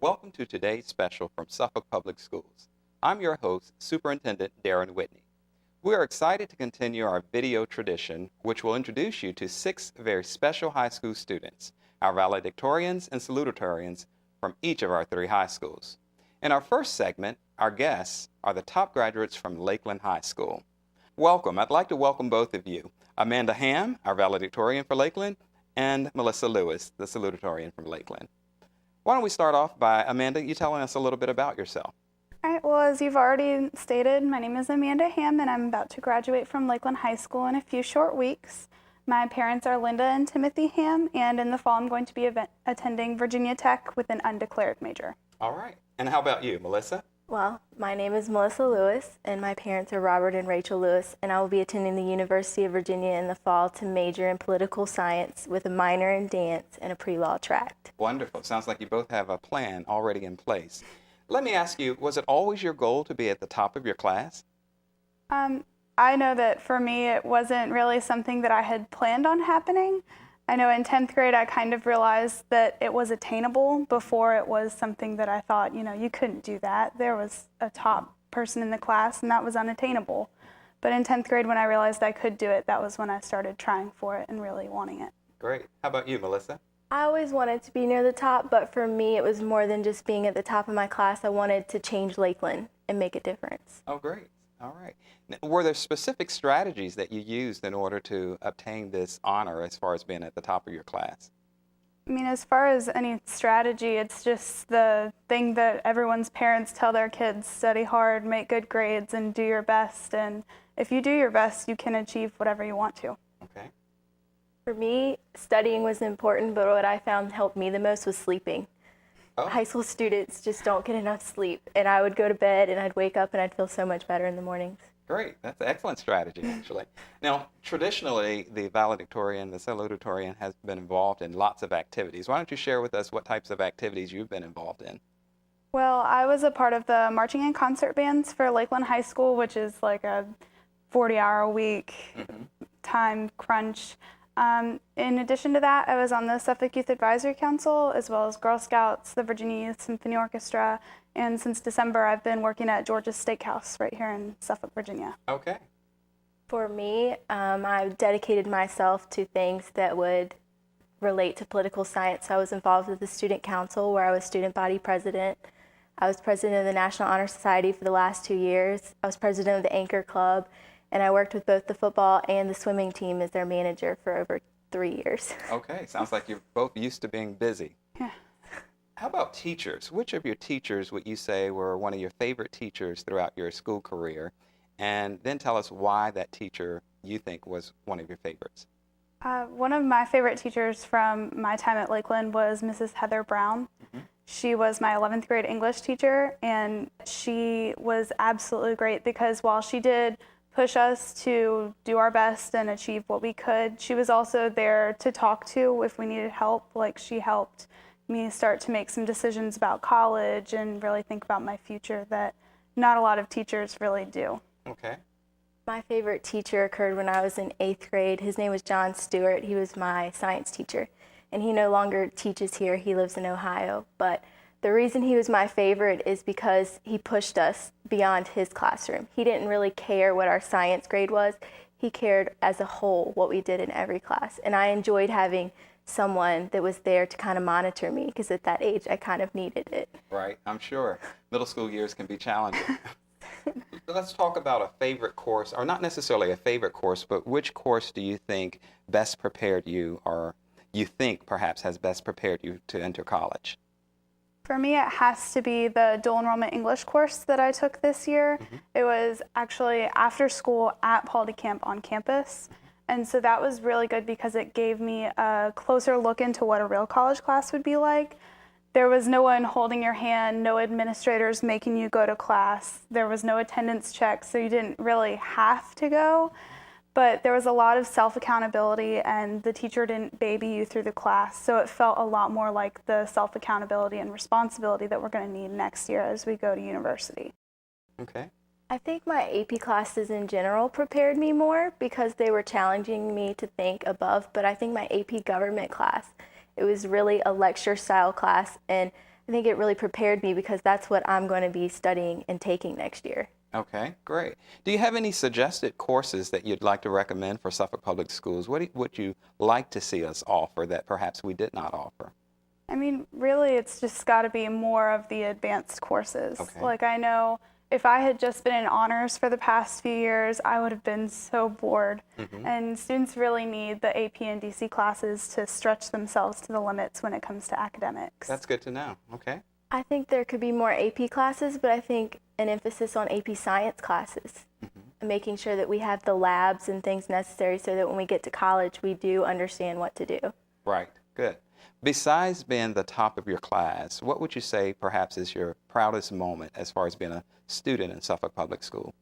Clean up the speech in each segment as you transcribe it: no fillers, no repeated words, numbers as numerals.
Welcome to today's special from Suffolk Public Schools. I'm your host, Superintendent Deran Whitney. We are excited to continue our video tradition, which will introduce you to 6 very special high school students, our valedictorians and salutatorians from each of our 3 high schools. In our first segment, our guests are the top graduates from Lakeland High School. Welcome. I'd like to welcome both of you, Amanda Hamm, our valedictorian for Lakeland, and Melissa Lewis, the salutatorian from Lakeland. Why don't we start off by, Amanda, you telling us a little bit about yourself. All right, well, as you've already stated, my name is Amanda Hamm, and I'm about to graduate from Lakeland High School in a few short weeks. My parents are Linda and Timothy Hamm, and in the fall I'm going to be attending Virginia Tech with an undeclared major. All right. And how about you, Melissa? Well, my name is Melissa Lewis, and my parents are Robert and Rachel Lewis, and I will be attending the University of Virginia in the fall to major in political science with a minor in dance and a pre-law track. Wonderful. Sounds like you both have a plan already in place. Let me ask you, was it always your goal to be at the top of your class? I know that for me it wasn't really something that I had planned on happening. I know in 10th grade I kind of realized that it was attainable before it was something that I thought, you couldn't do that. There was a top person in the class and that was unattainable. But in 10th grade when I realized I could do it, that was when I started trying for it and really wanting it. Great. How about you, Melissa? I always wanted to be near the top, but for me it was more than just being at the top of my class. I wanted to change Lakeland and make a difference. Oh, great. All right. Now, were there specific strategies that you used in order to obtain this honor as far as being at the top of your class? I mean, as far as any strategy, it's just the thing that everyone's parents tell their kids: study hard, make good grades, and do your best. And if you do your best, you can achieve whatever you want to. Okay. For me, studying was important, but what I found helped me the most was sleeping. Oh. High school students just don't get enough sleep, and I would go to bed and I'd wake up and I'd feel so much better in the mornings. Great. That's an excellent strategy, actually. Now, traditionally, the valedictorian, the salutatorian, has been involved in lots of activities. Why don't you share with us what types of activities you've been involved in? Well, I was a part of the marching and concert bands for Lakeland High School, which is like a 40-hour-a-week time crunch. In addition to that, I was on the Suffolk Youth Advisory Council, as well as Girl Scouts, the Virginia Youth Symphony Orchestra, and since December, I've been working at George's Steakhouse right here in Suffolk, Virginia. Okay. For me, I dedicated myself to things that would relate to political science. So I was involved with the Student Council, where I was student body president. I was president of the National Honor Society for the last 2 years. I was president of the Anchor Club, and I worked with both the football and the swimming team as their manager for over 3 years. Okay. Sounds like you're both used to being busy. Yeah. How about teachers? Which of your teachers would you say were one of your favorite teachers throughout your school career? And then tell us why that teacher you think was one of your favorites. One of my favorite teachers from my time at Lakeland was Mrs. Heather Brown. She was my 11th grade English teacher, and she was absolutely great because while she did push us to do our best and achieve what we could, she was also there to talk to if we needed help. Like, she helped me start to make some decisions about college and really think about my future that not a lot of teachers really do. Okay. My favorite teacher occurred when I was in 8th grade. His name was John Stewart. He was my science teacher, and he no longer teaches here. He lives in Ohio. But the reason he was my favorite is because he pushed us beyond his classroom. He didn't really care what our science grade was. He cared as a whole what we did in every class. And I enjoyed having someone that was there to kind of monitor me, because at that age I kind of needed it. Right, I'm sure. Middle school years can be challenging. Let's talk about a favorite course, or not necessarily a favorite course, but which course do you think best prepared you, or you think perhaps has best prepared you to enter college? For me, it has to be the dual enrollment English course that I took this year. It was actually after school at Paul DeCamp on campus. And so that was really good because it gave me a closer look into what a real college class would be like. There was no one holding your hand, no administrators making you go to class. There was no attendance check, so you didn't really have to go. But there was a lot of self-accountability, and the teacher didn't baby you through the class. So it felt a lot more like the self-accountability and responsibility that we're going to need next year as we go to university. Okay. I think my AP classes in general prepared me more because they were challenging me to think above, but I think my AP government class, it was really a lecture style class, and I think it really prepared me because that's what I'm going to be studying and taking next year. Okay, great. Do you have any suggested courses that you'd like to recommend for Suffolk Public Schools? What would you like to see us offer that perhaps we did not offer? I mean, really, it's just got to be more of the advanced courses. Okay. Like, I know if I had just been in honors for the past few years, I would have been so bored. And students really need the AP and DC classes to stretch themselves to the limits when it comes to academics. That's good to know. Okay. I think there could be more AP classes, but I think an emphasis on AP science classes and making sure that we have the labs and things necessary so that when we get to college, we do understand what to do. Right. Good. Besides being the top of your class, what would you say perhaps is your proudest moment as far as being a student in Suffolk Public School?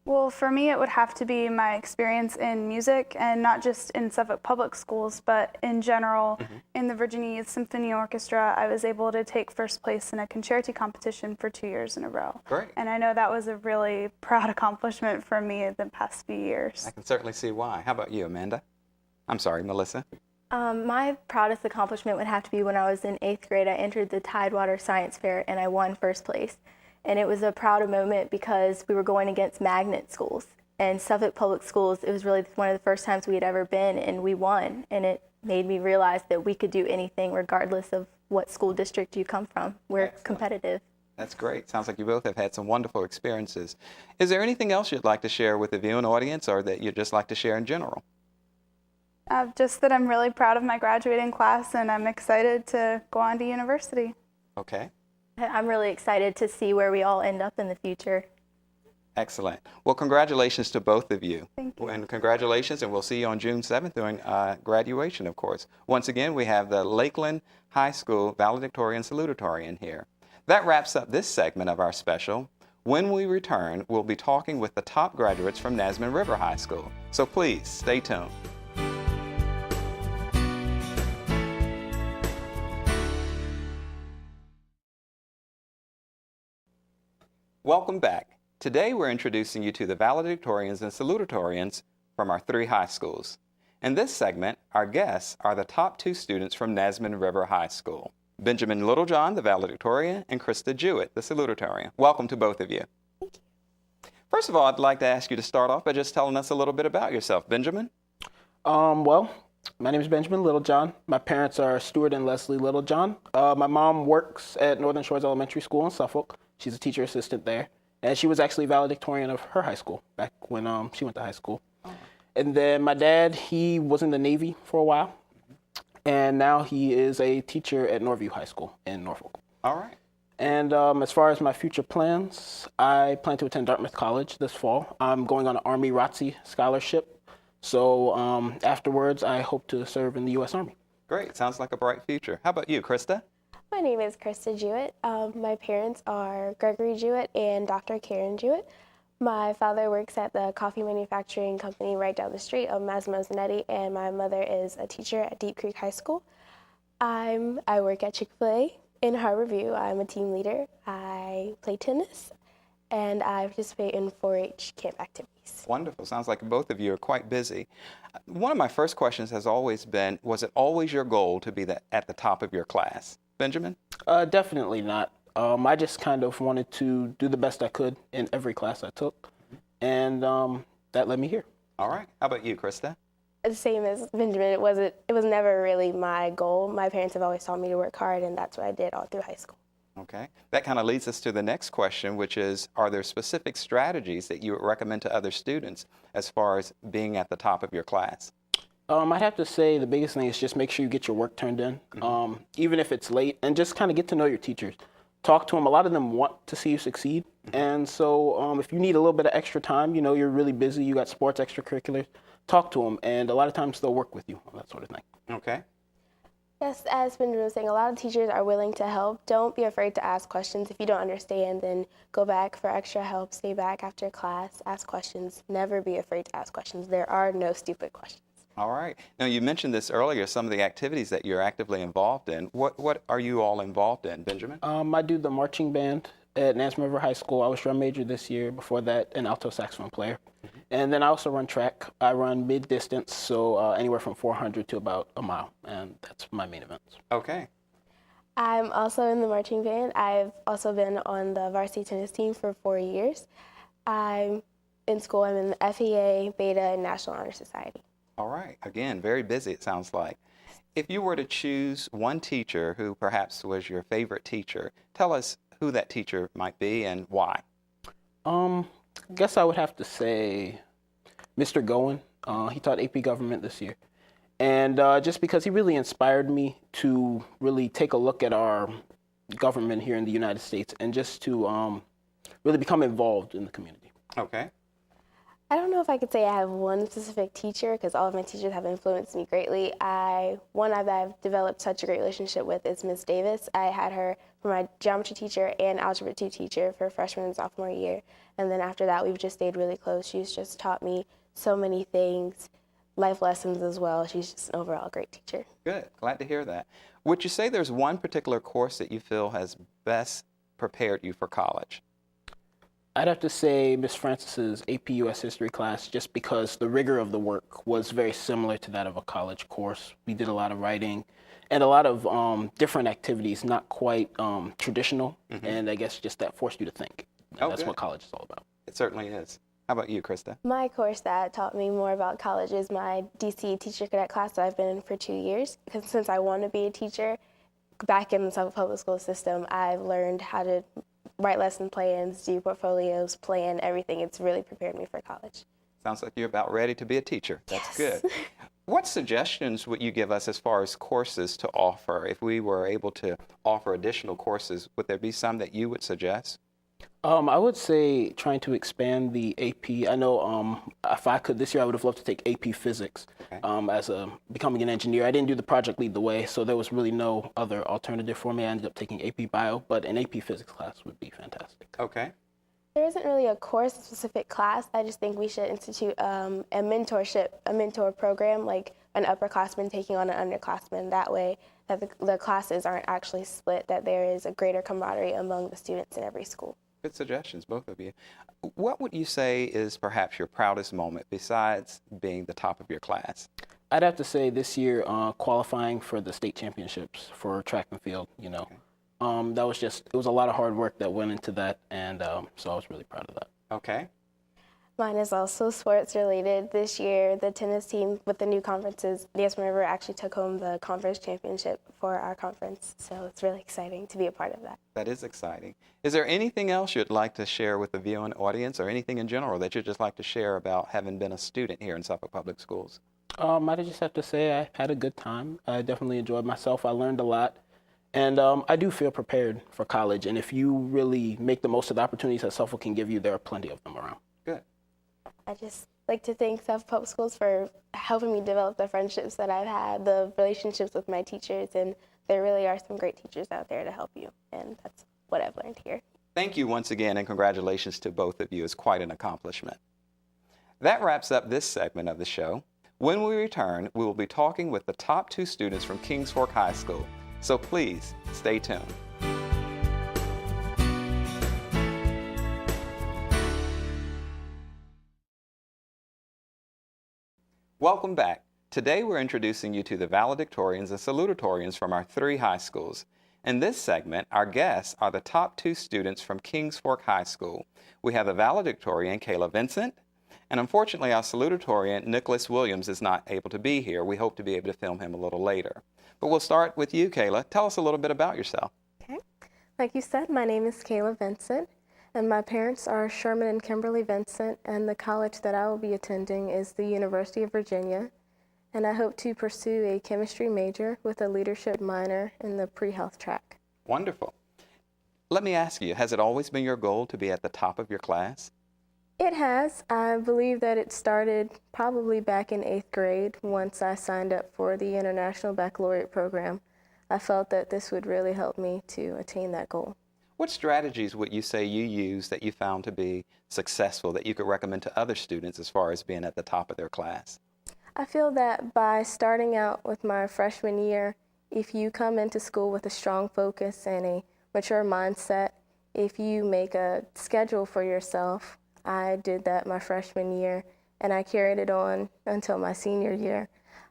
Well, for me, it would have to be my experience in music, and not just in Suffolk Public Schools, but in general. In the Virginia Youth Symphony Orchestra, I was able to take first place in a concerti competition for 2 years in a row. Great. And I know that was a really proud accomplishment for me in the past few years. I can certainly see why. How about you, Amanda? I'm sorry, Melissa. My proudest accomplishment would have to be when I was in 8th grade. I entered the Tidewater Science Fair and I won first place. And it was a proud moment because we were going against magnet schools. And Suffolk Public Schools, it was really one of the first times we had ever been, and we won. And it made me realize that we could do anything regardless of what school district you come from. We're Excellent. competitive. That's great. Sounds like you both have had some wonderful experiences. Is there anything else you'd like to share with the viewing audience, or that you'd just like to share in general? Just that I'm really proud of my graduating class, and I'm excited to go on to university. Okay. I'm really excited to see where we all end up in the future. Excellent. Well, congratulations to both of you. Thank you. And congratulations, and we'll see you on June 7th during graduation, of course. Once again, we have the Lakeland High School Valedictorian and Salutatorian here. That wraps up this segment of our special. When we return, we'll be talking with the top graduates from Nesman River High School. So please, stay tuned. Welcome back. Today we're introducing you to the valedictorians and salutatorians from our 3 high schools. In this segment, our guests are the top 2 students from Nesman River High School, Benjamin Littlejohn, the valedictorian, and Krysta Jewette, the salutatorian. Welcome to both of you. Thank you. First of all, I'd like to ask you to start off by just telling us a little bit about yourself. Benjamin? Well, my name is Benjamin Littlejohn. My parents are Stuart and Leslie Littlejohn. My mom works at Northern Shores Elementary School in Suffolk. She's a teacher assistant there. And she was actually valedictorian of her high school back when she went to high school. And then my dad, he was in the Navy for a while. And now he is a teacher at Norview High School in Norfolk. All right. And as far as my future plans, I plan to attend Dartmouth College this fall. I'm going on an Army ROTC scholarship. So afterwards, I hope to serve in the U.S. Army. Great. Sounds like a bright future. How about you, Krysta? My name is Krysta Jewette. My parents are Gregory Jewette and Dr. Karen Jewette. My father works at the coffee manufacturing company right down the street of Massimo Zanetti, and my mother is a teacher at Deep Creek High School. I work at Chick-fil-A in Harborview. I'm a team leader. I play tennis, and I participate in 4-H camp activities. Wonderful. Sounds like both of you are quite busy. One of my first questions has always been, was it always your goal to be at the top of your class? Benjamin? Definitely not. I just kind of wanted to do the best I could in every class I took, and that led me here. All right. How about you, Krysta? The same as Benjamin, it was never really my goal. My parents have always taught me to work hard, and that's what I did all through high school. Okay. That kind of leads us to the next question, which is, are there specific strategies that you would recommend to other students as far as being at the top of your class? I'd have to say the biggest thing is just make sure you get your work turned in, even if it's late, and just kind of get to know your teachers. Talk to them. A lot of them want to see you succeed. And so if you need a little bit of extra time, you're really busy, you got sports, extracurriculars, talk to them. And a lot of times they'll work with you on that sort of thing. Okay. Yes, as Benjamin was saying, a lot of teachers are willing to help. Don't be afraid to ask questions. If you don't understand, then go back for extra help. Stay back after class. Ask questions. Never be afraid to ask questions. There are no stupid questions. All right. Now, you mentioned this earlier, some of the activities that you're actively involved in. What are you all involved in, Benjamin? I do the marching band at Nesman River High School. I was drum major this year. Before that, an alto saxophone player. And then I also run track. I run mid-distance, so anywhere from 400 to about a mile, and that's my main events. Okay. I'm also in the marching band. I've also been on the varsity tennis team for 4 years. I'm in school. I'm in the FEA, Beta, and National Honor Society. All right. Again, very busy, it sounds like. If you were to choose one teacher who perhaps was your favorite teacher, tell us who that teacher might be and why. I guess I would have to say Mr. Goen. He taught AP Government this year. And just because he really inspired me to really take a look at our government here in the United States and just to really become involved in the community. Okay. I don't know if I could say I have one specific teacher because all of my teachers have influenced me greatly. One that I've developed such a great relationship with is Ms. Davis. I had her for my geometry teacher and algebra 2 teacher for freshman and sophomore year. And then after that, we've just stayed really close. She's just taught me so many things, life lessons as well. She's just an overall great teacher. Good. Glad to hear that. Would you say there's one particular course that you feel has best prepared you for college? I'd have to say Miss Francis's AP US History class, just because the rigor of the work was very similar to that of a college course. We did a lot of writing and a lot of different activities, not quite traditional, and I guess just that forced you to think. And that's what college is all about. It certainly is. How about you, Krysta? My course that taught me more about college is my DC Teacher Cadet class that I've been in for 2 years. Because since I want to be a teacher, back in the Suffolk Public School system, I've learned how to write lesson plans, do portfolios, plan everything. It's really prepared me for college. Sounds like you're about ready to be a teacher. That's Yes. good. What suggestions would you give us as far as courses to offer? If we were able to offer additional courses, would there be some that you would suggest? I would say trying to expand the AP. I know if I could this year, I would have loved to take AP Physics as becoming an engineer. I didn't do the project lead the way, so there was really no other alternative for me. I ended up taking AP Bio, but an AP Physics class would be fantastic. Okay. There isn't really a course-specific class. I just think we should institute a mentor program, like an upperclassman taking on an underclassman. That way that the classes aren't actually split, that there is a greater camaraderie among the students in every school. Good suggestions, both of you. What would you say is perhaps your proudest moment besides being the top of your class? I'd have to say this year qualifying for the state championships for track and field, that was it was a lot of hard work that went into that, and so I was really proud of that. Okay. Mine is also sports related. This year, the tennis team with the new conferences, the Aspen River actually took home the conference championship for our conference. So it's really exciting to be a part of that. That is exciting. Is there anything else you'd like to share with the viewing audience, or anything in general that you'd just like to share about having been a student here in Suffolk Public Schools? I just have to say I had a good time. I definitely enjoyed myself. I learned a lot. And I do feel prepared for college. And if you really make the most of the opportunities that Suffolk can give you, there are plenty of them around. Good. I just like to thank Suffolk Public Schools for helping me develop the friendships that I've had, the relationships with my teachers, and there really are some great teachers out there to help you. And that's what I've learned here. Thank you once again, and congratulations to both of you. It's quite an accomplishment. That wraps up this segment of the show. When we return, we will be talking with the top 2 students from Kings Fork High School. So please stay tuned. Welcome back. Today we're introducing you to the valedictorians and salutatorians from our 3 high schools. In this segment, our guests are the top 2 students from Kings Fork High School. We have the valedictorian, Kayla Vincent, and unfortunately our salutatorian, Nicholas Williams, is not able to be here. We hope to be able to film him a little later. But we'll start with you, Kayla. Tell us a little bit about yourself. Okay. Like you said, my name is Kayla Vincent, and my parents are Sherman and Kimberly Vincent, and the college that I will be attending is the University of Virginia, and I hope to pursue a chemistry major with a leadership minor in the pre-health track. Wonderful. Let me ask you, has it always been your goal to be at the top of your class? It has. I believe that it started probably back in 8th grade once I signed up for the International Baccalaureate program. I felt that this would really help me to attain that goal. What strategies would you say you use that you found to be successful that you could recommend to other students as far as being at the top of their class? I feel that by starting out with my freshman year, if you come into school with a strong focus and a mature mindset, if you make a schedule for yourself, I did that my freshman year, and I carried it on until my senior year.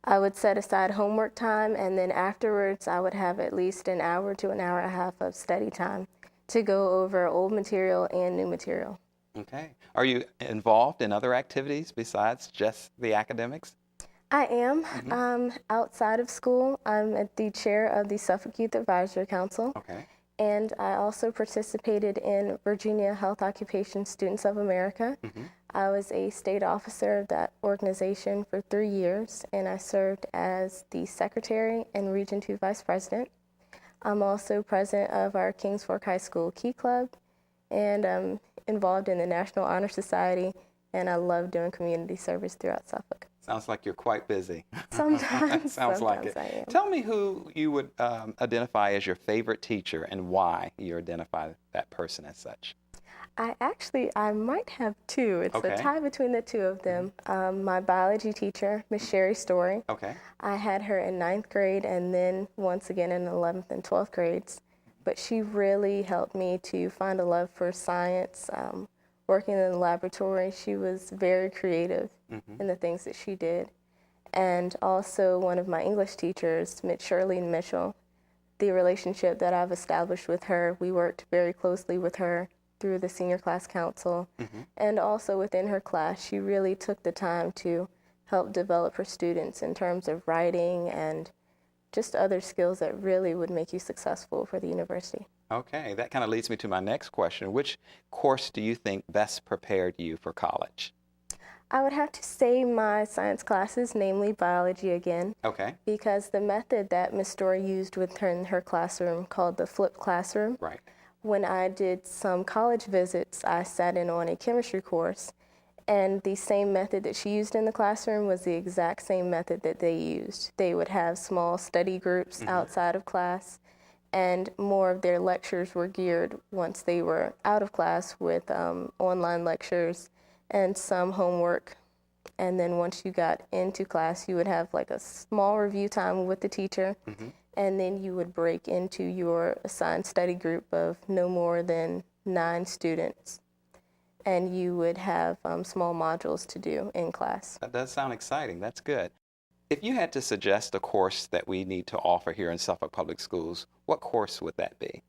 I would set aside homework time, and then afterwards I would have at least an hour to an hour and a half of study time to go over old material and new material. Okay. Are you involved in other activities besides just the academics? I am. Outside of school, I'm at the chair of the Suffolk Youth Advisory Council. Okay. And I also participated in Virginia Health Occupation Students of America. I was a state officer of that organization for 3 years, and I served as the secretary and Region 2 vice president. I'm also president of our Kings Fork High School Key Club, and I'm involved in the National Honor Society, and I love doing community service throughout Suffolk. Sounds like you're quite busy. Sometimes. Sounds like it. I am. Tell me who you would identify as your favorite teacher and why you identify that person as such. I might have two. It's Okay. a tie between the two of them. My biology teacher, Miss Sherry Story. Okay. I had her in 9th grade and then once again in 11th and 12th grades. But she really helped me to find a love for science. Working in the laboratory, she was very creative in the things that she did. And also one of my English teachers, Miss Shirley Mitchell. The relationship that I've established with her, we worked very closely with her through the senior class council. And also within her class, she really took the time to help develop her students in terms of writing and just other skills that really would make you successful for the university. Okay, that kind of leads me to my next question. Which course do you think best prepared you for college? I would have to say my science classes, namely biology again, Okay. because the method that Miss Story used with her in her classroom called the flipped classroom. Right. When I did some college visits, I sat in on a chemistry course, and the same method that she used in the classroom was the exact same method that they used. They would have small study groups outside of class, and more of their lectures were geared once they were out of class with online lectures and some homework. And then once you got into class, you would have like a small review time with the teacher, and then you would break into your assigned study group of no more than 9 students. And you would have small modules to do in class. That does sound exciting. That's good. If you had to suggest a course that we need to offer here in Suffolk Public Schools, what course would that be?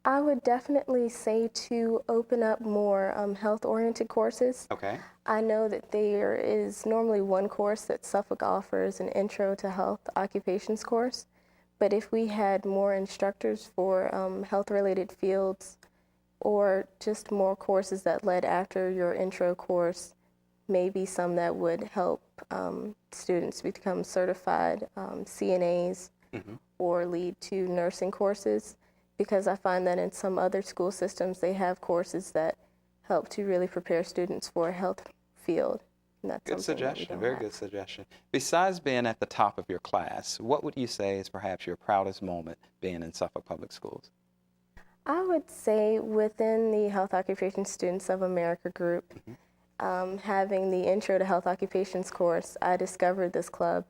I would definitely say to open up more health-oriented courses. Okay. I know that there is normally one course that Suffolk offers, an Intro to Health Occupations course, but if we had more instructors for health-related fields or just more courses that led after your intro course, maybe some that would help students become certified CNAs or lead to nursing courses, because I find that in some other school systems they have courses that help to really prepare students for a health field. And that's Good something that we suggestion. don't Very have. good suggestion. Besides being at the top of your class, what would you say is perhaps your proudest moment being in Suffolk Public Schools? I would say within the Health Occupation Students of America group, having the Intro to Health Occupations course, I discovered this club,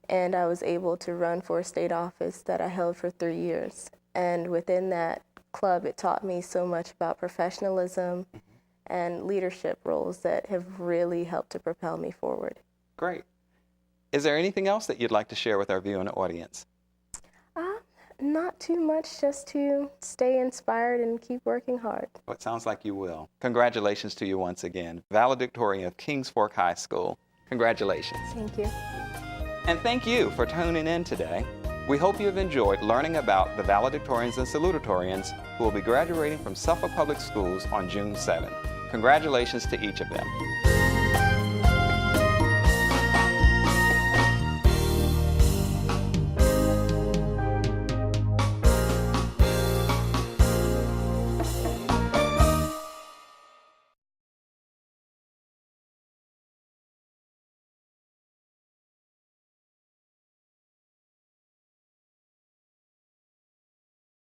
and I was able to run for a state office that I held for 3 years. And within that club, it taught me so much about professionalism and leadership roles that have really helped to propel me forward. Great. Is there anything else that you'd like to share with our viewing audience? Not too much, just to stay inspired and keep working hard. Well, it sounds like you will. Congratulations to you once again. Valedictorian of Kings Fork High School. Congratulations. Thank you. And thank you for tuning in today. We hope you have enjoyed learning about the Valedictorians and Salutatorians who will be graduating from Suffolk Public Schools on June 7th. Congratulations to each of them.